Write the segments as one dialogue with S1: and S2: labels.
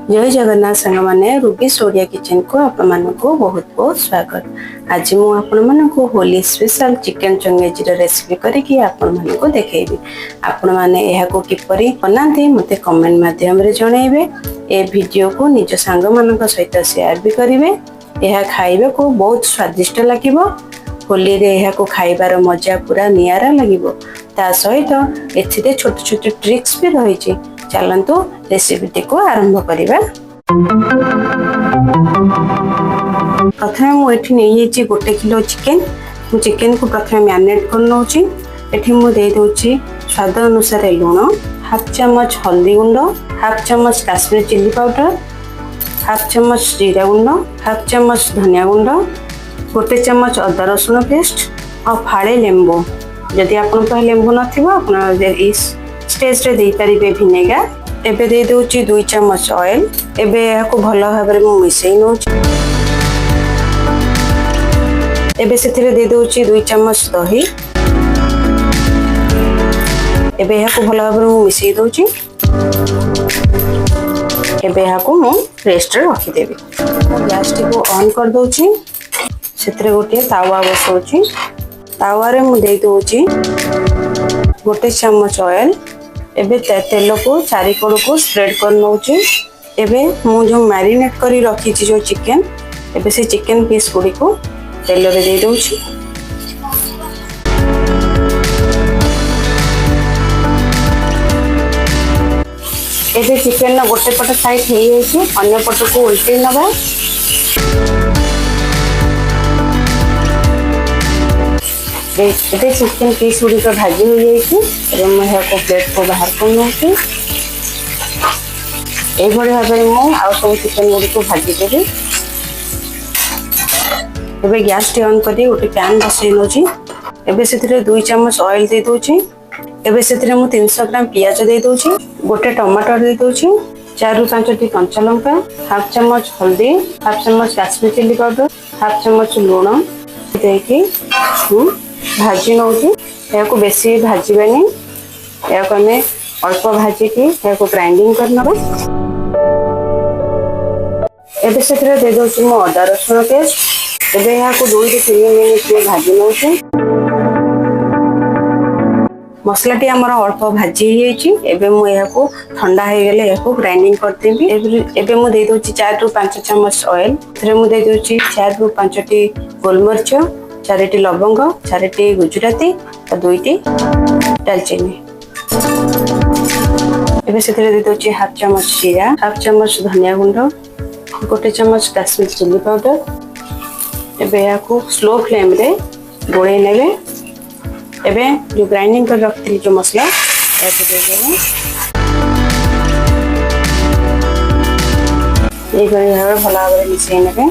S1: जय जगन्नाथ सांग मैंने रुबीज ओडिया किचन को आपण को बहुत बहुत स्वागत। आज मु आपण मानक Holi special chicken changezi recipe करके आपण मान को देखैबी। आपण माने एहा को किपरि बनाते मते कमेंट माध्यम रे जणाइबे। ए वीडियो को निज सांग मानक सहित शेयर भी करिवे। एहा खाइबे को बहुत स्वादिष्ट लागिवो। होली रे एहा को खाइबार मजा पूरा नियारा लागिवो। ता सहित एथिरे छोट छोट ट्रिक्स भी रहिछि। चलंतु रेसिपी को आरंभ करिबा। प्रथमे मु एठी नै गोटे किलो चिकन। चिकन को प्रथमे मैरिनेट कर नउछि। एठी मु दे दोछि स्वाद अनुसार लूण, हाफ चम्मच हल्दी गुंड, हाफ चम्मच काश्मीरी चिल्ली पाउडर, हाफ चम्मच जीरा गुंड, हाफ चम्मच धनिया गुंड, गोटे चम्मच अदा रसुण पेस्ट और फाड़े लेंबू। जदि आपन पर लेंबू नथिबो आपन इस स्टेज रे दे परिबे विनेगर। एबे दे दोछि 2 चम्मच ऑयल। एबे याको भलो भाबरे मु मिसै नउछि। एबे सेथिरे दे दोछि 2 चम्मच दही। एबे याको भलो भाबरे मु मिसै दोछि। एबे याको मु रेस्ट रे रखि देबी। गैस टी को ऑन कर दोछि। सेथिरे गोटे तावा बसौछि। तावा रे मु दे दोछि गोटे चम्मच ऑयल। एबे तेल को चारिकड़ को स्प्रेड कर नउछि। एबे मु जो मैरिनेट करी रखी जो चिकन, एबे से चिकन पीस गुडी को तेल रे दे दोछि। एबे चिकन ना गोटे पट साइड हे जाइछि, अन्य पट को उल्टे नबा। एबे चिकन पीस गुडी को भाजी हो जाइछि। एबे म हे को प्लेट को बाहर कर नउछि। ए भली भाबे म आ सब चिकन गुडी को भाजी देबी। एबे गैस टी ऑन करी गोटे पैन बसै नउछि। एबे सेथिरे 2 चम्मच ऑयल दे दोछि। एबे सेथिरे म 300 ग्राम प्याज दे दोछि, गोटे टमाटर दे दोछि, 4 रु 5 टी कंचा लंका, हाफ चम्मच हल्दी, हाफ चम्मच काश्मीरी चिल्ली पाउडर, हाफ चम्मच लूण देके भाजी नउछि। याको बेसी भाजीबानी, याको हमें अल्प भाजी के याको ग्राइंडिंग करनबा। एबे सेथरे दे दोछि म अदा रसुण पेस्ट। एबे याको 2 से 3 मिनिट में भाजी नउछि। मसला टी हमर अल्प भाजी हे जाइछि। एबे मु याको ठंडा हे गेले याको ग्राइंडिंग कर देबी। एबे मु दे दोछि 4 रु 5 चम्मच ऑयल। फिर मु दे दोछि 4 रु 5 टी गोलमरिच, 4 टी लवंग, 4 टी गुजराती और 2 टी दालचीनी। एबे सेथरे दे दोछि हाफ चम्मच जीरा, हाफ चम्मच धनिया गुंड, गोटे चम्मच काश्मीरी चिल्ली पाउडर। एबे याको स्लो फ्लेम रे गोळे नेबे। एबे जो ग्राइंडिंग कर रखथि जो मसला याको दे देबे। ए गरे हवे भला भाबरे मिसै नेबे।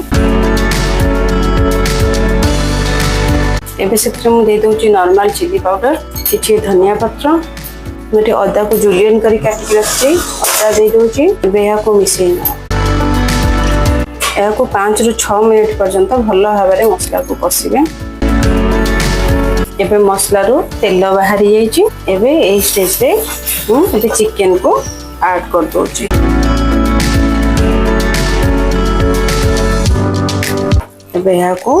S1: एबे सेथरे मु दे दोछि नॉर्मल चिल्ली पाउडर, किछि धनिया पत्र, मोटे अदा को जुलियन करी काटि रखछि, अदा दे दोछि। एबे याको मिसै न याको 5 रु 6 मिनिट पर्यंत भलो भाबरे मसला को कसिबे। एबे मसला रो तेल बाहरी जाइछि। एबे ए स्टेज रे एबे चिकन को ऐड कर दोछि। एबे याको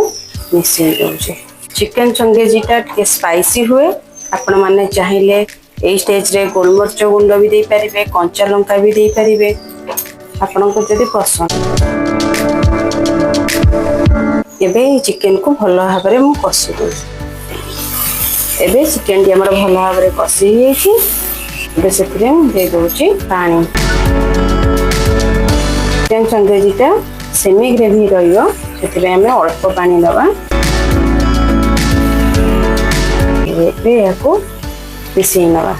S1: मिसै दोछि। चिकन चंगेजी टा के स्पाइसी हुए। आपण माने चाहिले ए स्टेज रे गोलमरिच गुंड भी दे परिबे, कंचा लंका भी दे परिबे, आपण को जदी पसंद। एबे चिकन को भलो भाबरे मु कसी दो। एबे चिकन टी हमर भलो भाबरे कसी हेछि। एबे सेथिरे दे दोछि पानी। चिकन चंगेजी टा सेमी ग्रेवी रहियो, सेथिरे हमें अल्प पानी दबा। एबे याको मिसै नबा।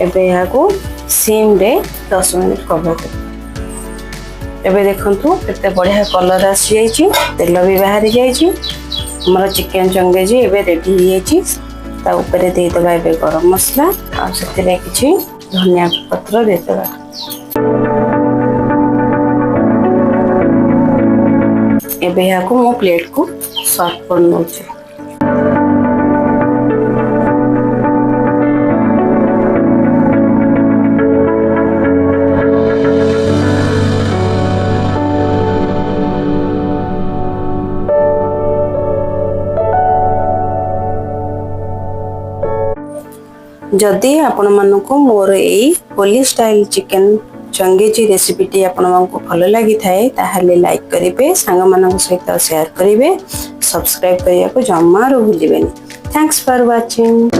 S1: एबे याको सिम रे 10 मिनिट कवर कर। एबे देखंतु केते बढ़िया कलर आसी जाइछि, तेल भी बाहरी जाइछि। हमर चिकन चंगेजी एबे रेडी हो जाइछि। ता ऊपर दे देबा एबे गरम मसला आ सेतिरे किछि धनिया पत्र दे देबा। एबे याको मो प्लेट को सर्व कर नउछि। जदि आपण मानकु मोर एई होली स्टाइल चिकन चंगेजी रेसिपीटी आपण मानकु भल लागि थाए ताहाले लाइक करिवे सांग मानक सहित शेयर करिवे सब्सक्राइब करिया को जम्मा भूलिबेनी। Thanks for watching.